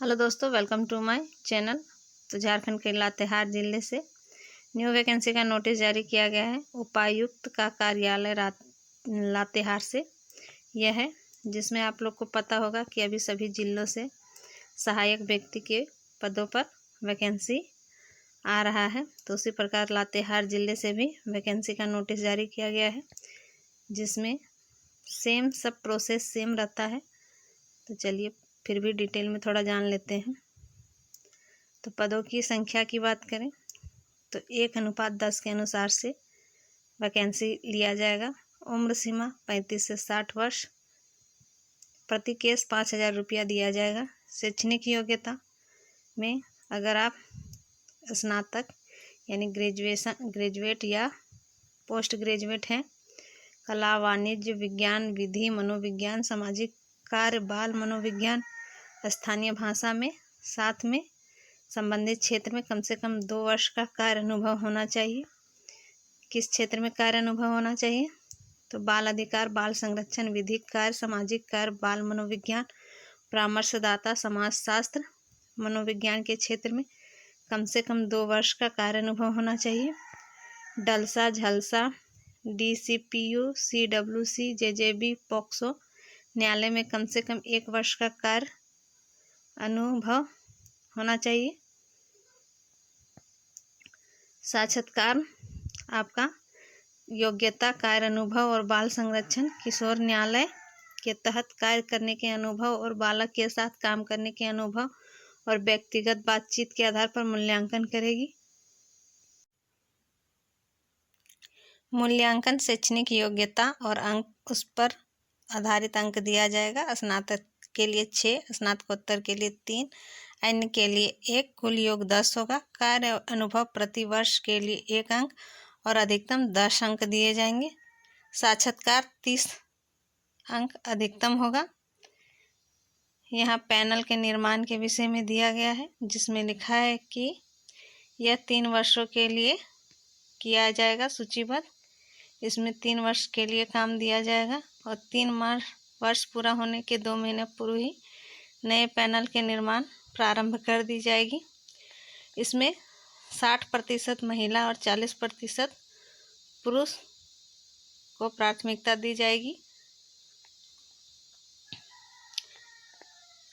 Hello दोस्तों, welcome to my channel. तो झारखंड के लातेहार जिले से न्यू वैकेंसी का नोटिस जारी किया गया है। उपायुक्त का कार्यालय लातेहार से यह है, जिसमें आप लोग को पता होगा कि अभी सभी जिलों से सहायक व्यक्ति के पदों पर वैकेंसी आ रहा है। तो उसी प्रकार लातेहार जिले से भी वैकेंसी का नोटिस जारी किया गया है, जिसमें सेम सब प्रोसेस सेम रहता है। तो चलिए फिर भी डिटेल में थोड़ा जान लेते हैं। तो पदों की संख्या की बात करें तो 1:10 के अनुसार से वैकेंसी लिया जाएगा। उम्र सीमा 35 से 60 वर्ष। प्रति केस 5,000 रुपया दिया जाएगा। शैक्षणिक योग्यता में अगर आप स्नातक यानी ग्रेजुएट या पोस्ट ग्रेजुएट हैं, कला, वाणिज्य, विज्ञान, विधि, मनोविज्ञान, सामाजिक कार्य, बाल मनोविज्ञान, स्थानीय भाषा में, साथ में संबंधित क्षेत्र में कम से कम 2 वर्ष का कार्य अनुभव होना चाहिए। किस क्षेत्र में कार्य अनुभव होना चाहिए? तो बाल अधिकार, बाल संरक्षण, विधिक कार्य, सामाजिक कार्य, बाल मनोविज्ञान, परामर्शदाता, समाजशास्त्र, मनोविज्ञान के क्षेत्र में कम से कम 2 वर्ष का कार्य अनुभव होना चाहिए। डलसा, झलसा, DCPU, CWC, JJB, पॉक्सो न्यायालय में कम से कम 1 वर्ष का कार्य अनुभव होना चाहिए। साक्षात्कार आपका योग्यता, कार्य अनुभव और बाल संरक्षण, किशोर न्यायालय के तहत कार्य करने के अनुभव और बालक के साथ काम करने के अनुभव और व्यक्तिगत बातचीत के आधार पर मूल्यांकन करेगी। मूल्यांकन शैक्षणिक योग्यता और अंक, उस पर आधारित अंक दिया जाएगा। स्नातक के लिए 6, स्नातकोत्तर के लिए 3, अन्य के लिए 1, कुल योग 10 होगा। कार्य अनुभव प्रति वर्ष के लिए 1 अंक और अधिकतम 10 अंक दिए जाएंगे। साक्षात्कार 30 अंक अधिकतम होगा। यहाँ पैनल के निर्माण के विषय में दिया गया है, जिसमें लिखा है कि यह 3 वर्षों के लिए किया जाएगा सूचीबद्ध। इसमें 3 वर्ष के लिए काम दिया जाएगा और 3 वर्ष पूरा होने के 2 महीने पूर्व ही नए पैनल के निर्माण प्रारंभ कर दी जाएगी। इसमें 60% महिला और 40% पुरुष को प्राथमिकता दी जाएगी।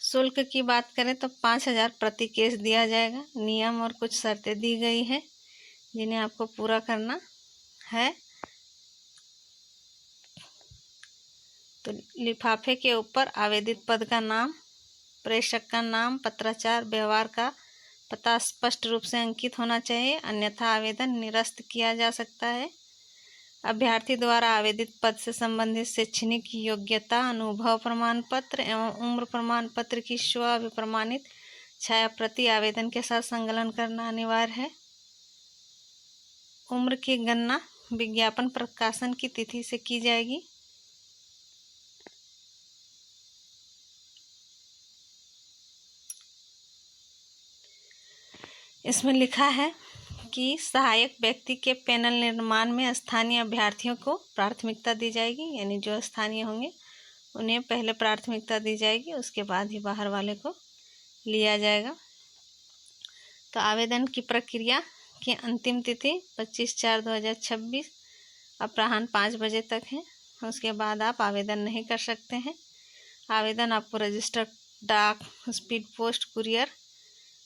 शुल्क की बात करें तो 5,000 प्रति केस दिया जाएगा। नियम और कुछ शर्तें दी गई है, जिन्हें आपको पूरा करना है। तो लिफाफे के ऊपर आवेदित पद का नाम, प्रेषक का नाम, पत्राचार, व्यवहार का पता स्पष्ट रूप से अंकित होना चाहिए, अन्यथा आवेदन निरस्त किया जा सकता है। अभ्यर्थी द्वारा आवेदित पद से संबंधित शैक्षणिक योग्यता, अनुभव प्रमाण पत्र एवं उम्र प्रमाण पत्र की स्व अभिप्रमाणित छाया प्रति आवेदन के साथ संकलन करना अनिवार्य है। उम्र की गणना विज्ञापन प्रकाशन की तिथि से की जाएगी। इसमें लिखा है कि सहायक व्यक्ति के पैनल निर्माण में स्थानीय अभ्यर्थियों को प्राथमिकता दी जाएगी, यानी जो स्थानीय होंगे उन्हें पहले प्राथमिकता दी जाएगी, उसके बाद ही बाहर वाले को लिया जाएगा। तो आवेदन की प्रक्रिया की अंतिम तिथि 25/4/2026 अपराह्न 5 बजे तक है। उसके बाद आप आवेदन नहीं कर सकते हैं। आवेदन आपको रजिस्टर्ड डाक, स्पीड पोस्ट, कुरियर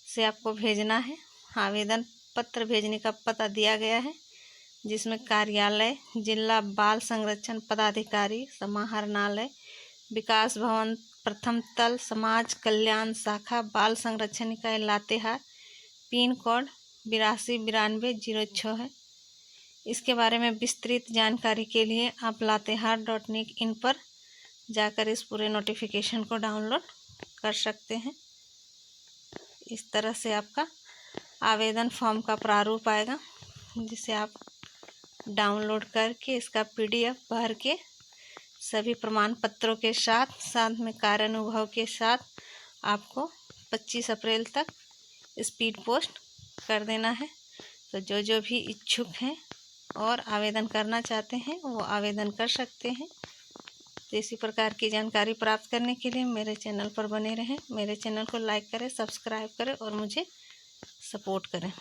से आपको भेजना है। आवेदन पत्र भेजने का पता दिया गया है, जिसमें कार्यालय जिला बाल संरक्षण पदाधिकारी, समाहरणालय, विकास भवन, प्रथम तल, समाज कल्याण शाखा, बाल संरक्षण इकाई लातेहार, पिन कोड 829206 है। इसके बारे में विस्तृत जानकारी के लिए आप latehaar.in पर जाकर इस पूरे नोटिफिकेशन को डाउनलोड कर सकते हैं। इस तरह से आपका आवेदन फॉर्म का प्रारूप आएगा, जिसे आप डाउनलोड करके इसका PDF भर के सभी प्रमाण पत्रों के साथ में कार्य अनुभव के साथ आपको 25 अप्रैल तक स्पीड पोस्ट कर देना है। तो जो भी इच्छुक हैं और आवेदन करना चाहते हैं वो आवेदन कर सकते हैं। तो इसी प्रकार की जानकारी प्राप्त करने के लिए मेरे चैनल पर बने रहें। मेरे चैनल को लाइक करें, सब्सक्राइब करें और मुझे सपोर्ट करें।